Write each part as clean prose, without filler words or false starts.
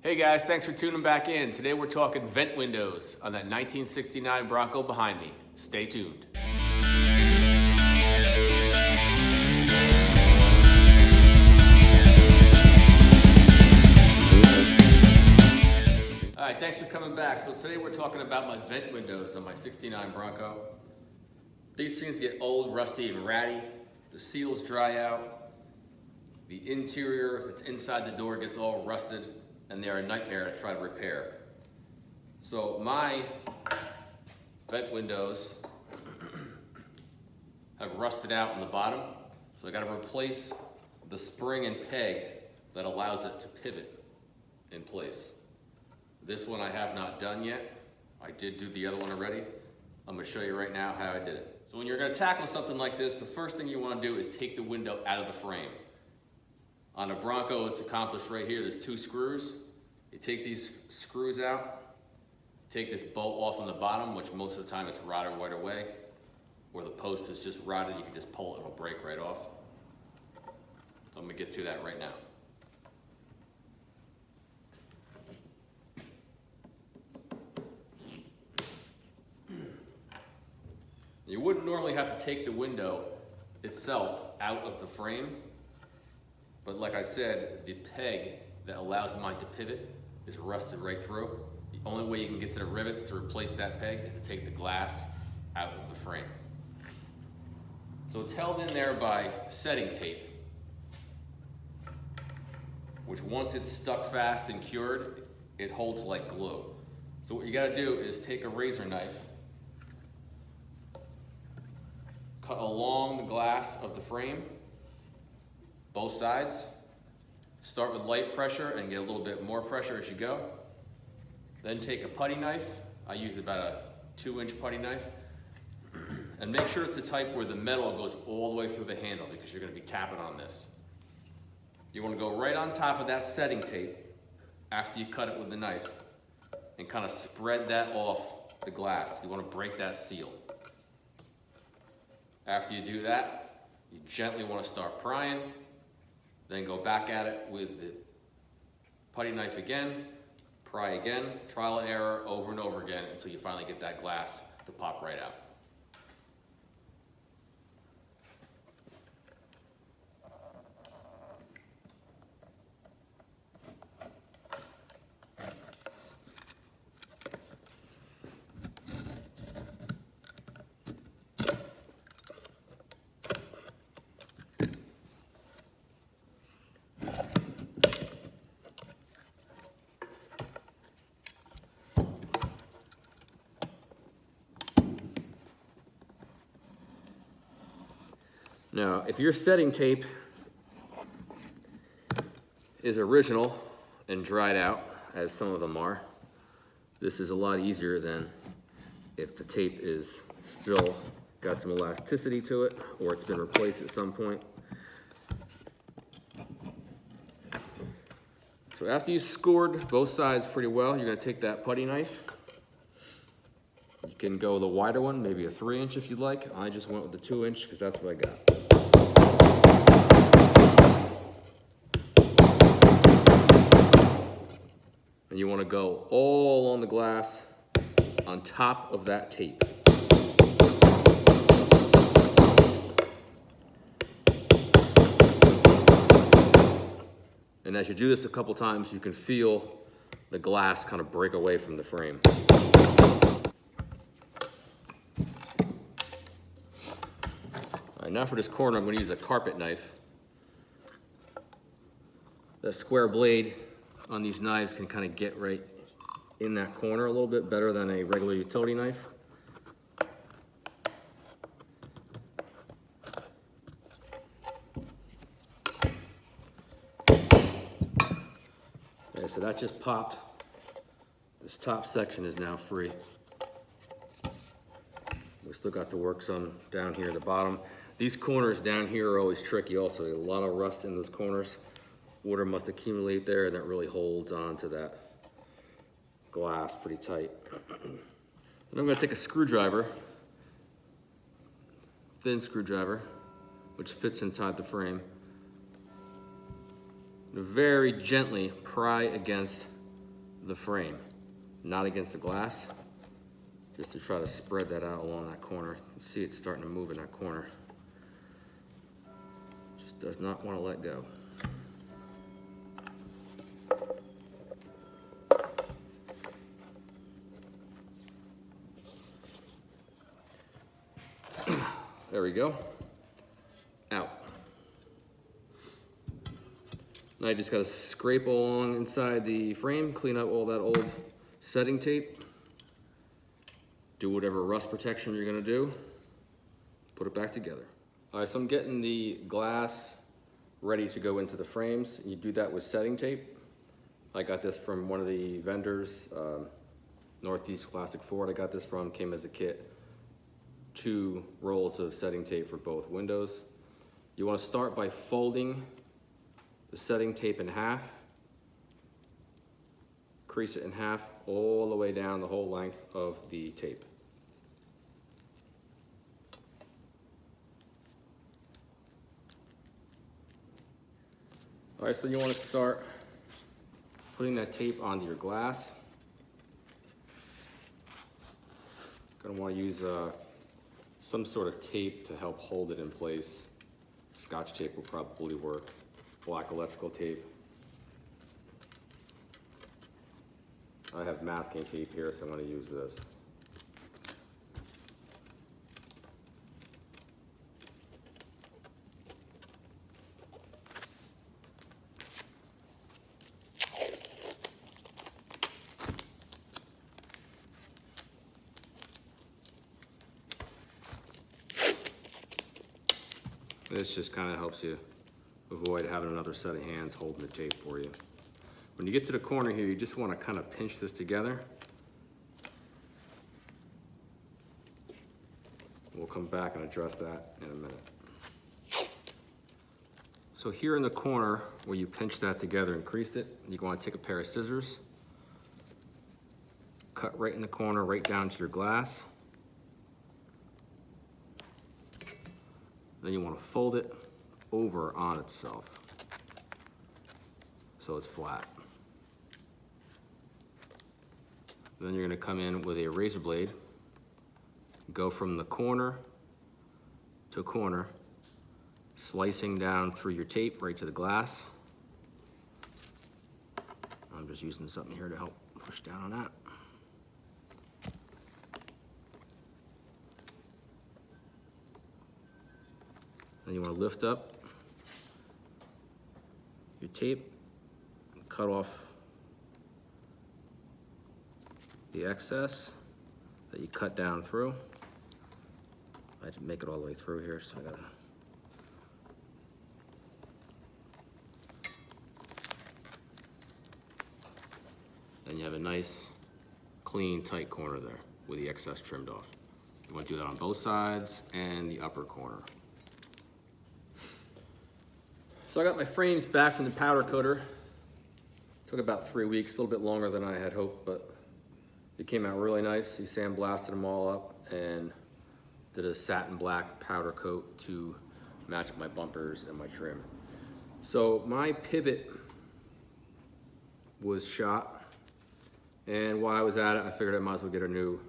Hey guys, thanks for tuning back in. Today we're talking vent windows on that 1969 Bronco behind me. Stay tuned. All right, thanks for coming back. So today we're talking about my vent windows on my 69 Bronco. These things get old, rusty, and ratty. The seals dry out. The interior that's inside the door gets all rusted, and they're a nightmare to try to repair. So my vent windows have rusted out on the bottom, so I gotta replace the spring and peg that allows it to pivot in place. This one I have not done yet. I did do the other one already. I'm gonna show you right now how I did it. So when you're gonna tackle something like this, the first thing you wanna do is take the window out of the frame. On a Bronco, it's accomplished right here. There's 2 screws. You take these screws out, take this bolt off on the bottom, which most of the time it's rotted right away, or the post is just rotted, you can just pull it, it'll break right off. So I'm gonna get to that right now. You wouldn't normally have to take the window itself out of the frame, but like I said, the peg that allows mine to pivot is rusted right through. The only way you can get to the rivets to replace that peg is to take the glass out of the frame. So it's held in there by setting tape, which once it's stuck fast and cured, it holds like glue. So what you gotta do is take a razor knife, cut along the glass of the frame, both sides. Start with light pressure and get a little bit more pressure as you go. Then take a putty knife. I use about a 2-inch putty knife. And make sure it's the type where the metal goes all the way through the handle, because you're gonna be tapping on this. You wanna go right on top of that setting tape after you cut it with the knife and kind of spread that off the glass. You wanna break that seal. After you do that, you gently wanna start prying, then go back at it with the putty knife again, pry again, trial and error over and over again until you finally get that glass to pop right out. Now, if your setting tape is original and dried out, as some of them are, this is a lot easier than if the tape is still got some elasticity to it, or it's been replaced at some point. So after you scored both sides pretty well, you're gonna take that putty knife. You can go the wider one, maybe a 3-inch if you'd like. I just went with the 2-inch because that's what I got. And you want to go all on the glass on top of that tape. And as you do this a couple times, you can feel the glass kind of break away from the frame. All right, now for this corner, I'm going to use a carpet knife. The square blade on these knives can kind of get right in that corner a little bit better than a regular utility knife. Okay, so that just popped. This top section is now free. We still got the work some down here at the bottom. These corners down here are always tricky also. A lot of rust in those corners. Water must accumulate there, and it really holds on to that glass pretty tight. And I'm gonna take a screwdriver, thin screwdriver, which fits inside the frame. Very gently pry against the frame, not against the glass, just to try to spread that out along that corner. You see it's starting to move in that corner. Just does not want to let go. There we go. Out. Now I just gotta scrape along inside the frame, clean up all that old setting tape, do whatever rust protection you're gonna do, put it back together. All right, so I'm getting the glass ready to go into the frames. You do that with setting tape. I got this from one of the vendors, Northeast Classic Ford. I got this from, came as a kit. 2 rolls of setting tape for both windows. You want to start by folding the setting tape in half, crease it in half all the way down the whole length of the tape. All right, so you want to start putting that tape onto your glass. Going to want to use some sort of tape to help hold it in place. Scotch tape will probably work. Black electrical tape. I have masking tape here, so I'm going to use this. This just kind of helps you avoid having another set of hands holding the tape for you. When you get to the corner here, you just want to kind of pinch this together. We'll come back and address that in a minute. So here in the corner where you pinched that together and creased it, you want to take a pair of scissors, cut right in the corner, right down to your glass. Then you want to fold it over on itself so it's flat. Then you're going to come in with a razor blade, go from the corner to corner, slicing down through your tape right to the glass. I'm just using something here to help push down on that. Then you want to lift up your tape, cut off the excess that you cut down through. I didn't make it all the way through here, so I gotta. Then you have a nice, clean, tight corner there with the excess trimmed off. You want to do that on both sides and the upper corner. So I got my frames back from the powder coater. Took about 3 weeks, a little bit longer than I had hoped, but it came out really nice. He sandblasted them all up and did a satin black powder coat to match my bumpers and my trim. So my pivot was shot, and while I was at it, I figured I might as well get a new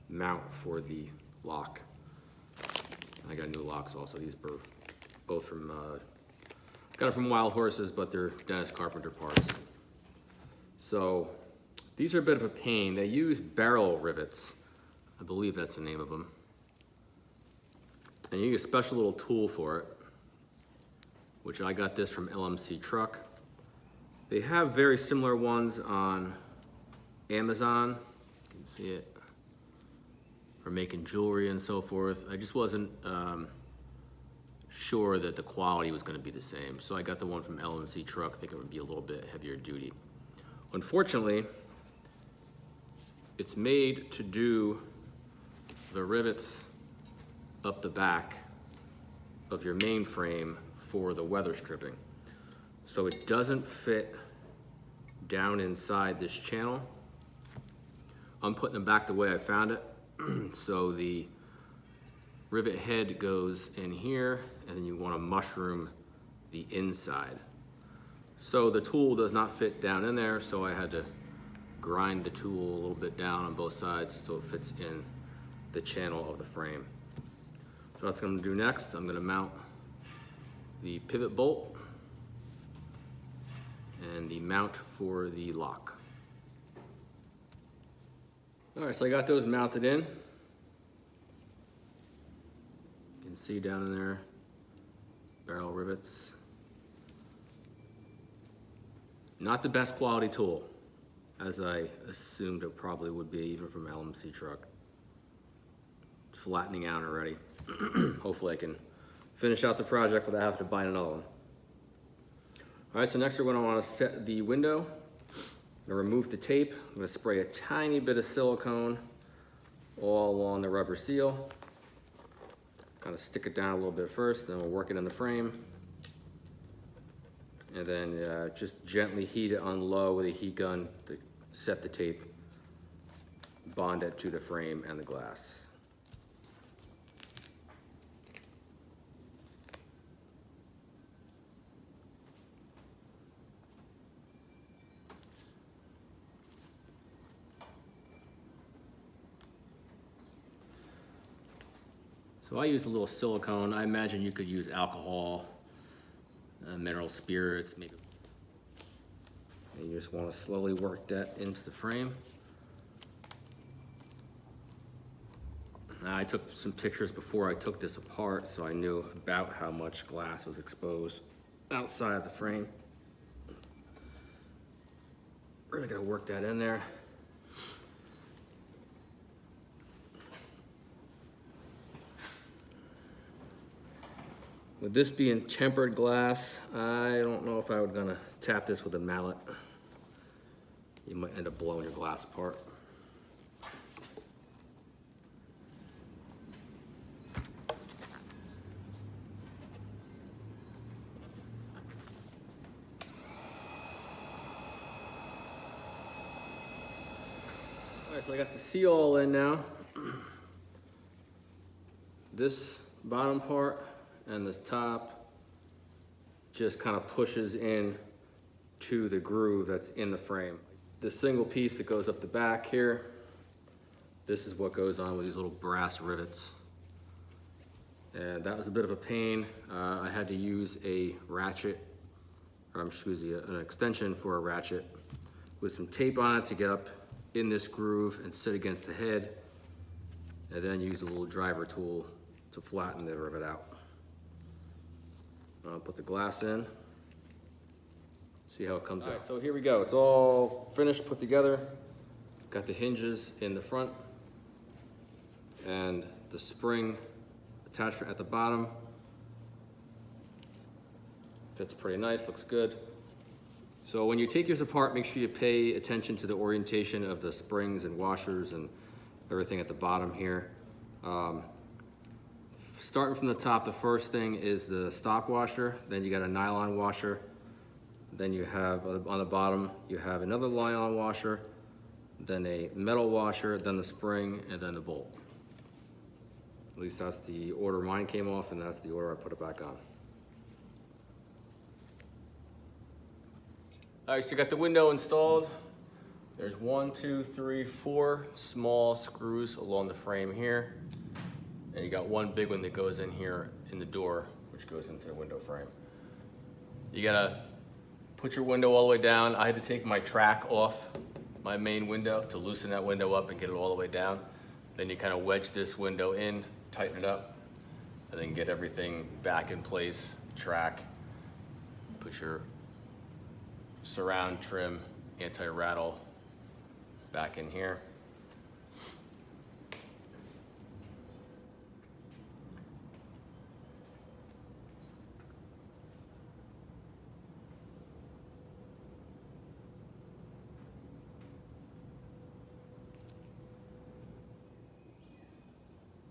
mount for the lock. I got new locks also. These were both from, got it from Wild Horses, but they're Dennis Carpenter parts. So these are a bit of a pain. They use barrel rivets. I believe that's the name of them. And you get a special little tool for it, which I got this from LMC Truck. They have very similar ones on Amazon. You can see it for making jewelry and so forth. I just wasn't sure that the quality was going to be the same. So I got the one from LMC Truck, thinking it would be a little bit heavier duty. Unfortunately, it's made to do the rivets up the back of your main frame for the weather stripping. So it doesn't fit down inside this channel. I'm putting them back the way I found it. So the rivet head goes in here, and then you want to mushroom the inside. So the tool does not fit down in there, so I had to grind the tool a little bit down on both sides so it fits in the channel of the frame. So that's what I'm gonna do next. I'm gonna mount the pivot bolt and the mount for the lock. All right, so I got those mounted in. You can see down in there, barrel rivets. Not the best quality tool, as I assumed it probably would be, even from an LMC truck. It's flattening out already. Hopefully I can finish out the project without having to buy another one. All right, so next we're gonna wanna set the window. I'm gonna remove the tape. I'm gonna spray a tiny bit of silicone all along the rubber seal. Kind of stick it down a little bit first, then we'll work it in the frame. And then just gently heat it on low with a heat gun to set the tape, bond it to the frame and the glass. So I use a little silicone. I imagine you could use alcohol, mineral spirits, maybe. And you just want to slowly work that into the frame. I took some pictures before I took this apart, so I knew about how much glass was exposed outside of the frame. Really gotta work that in there. With this being tempered glass, I don't know if I was gonna tap this with a mallet. You might end up blowing your glass apart. All right, so I got the seal all in now. This bottom part and the top just kind of pushes in to the groove that's in the frame. This single piece that goes up the back here, this is what goes on with these little brass rivets. And that was a bit of a pain. I had to use a ratchet, or excuse me, an extension for a ratchet with some tape on it to get up in this groove and sit against the head, and then use a little driver tool to flatten the rivet out. I'll put the glass in, see how it comes out. So here we go, it's all finished, put together. Got the hinges in the front and the spring attachment at the bottom. Fits pretty nice, looks good. So when you take yours apart, make sure you pay attention to the orientation of the springs and washers and everything at the bottom here. Starting from the top, the first thing is the stock washer, then you got a nylon washer, then you have, on the bottom, you have another nylon washer, then a metal washer, then the spring, and then the bolt. At least that's the order mine came off, and that's the order I put it back on. All right, so you got the window installed. There's 1, 2, 3, 4 small screws along the frame here. And you got one big one that goes in here in the door, which goes into the window frame. You gotta put your window all the way down. I had to take my track off my main window to loosen that window up and get it all the way down. Then you kind of wedge this window in, tighten it up, and then get everything back in place, track, put your surround trim, anti-rattle back in here.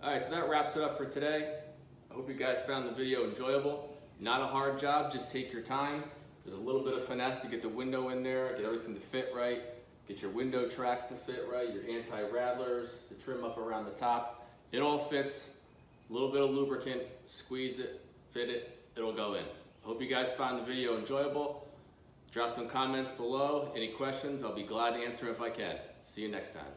All right, so that wraps it up for today. I hope you guys found the video enjoyable. Not a hard job, just take your time. There's a little bit of finesse to get the window in there, get everything to fit right, get your window tracks to fit right, your anti-rattlers, the trim up around the top. It all fits. A little bit of lubricant, squeeze it, fit it, it'll go in. I hope you guys found the video enjoyable. Drop some comments below. Any questions, I'll be glad to answer if I can. See you next time.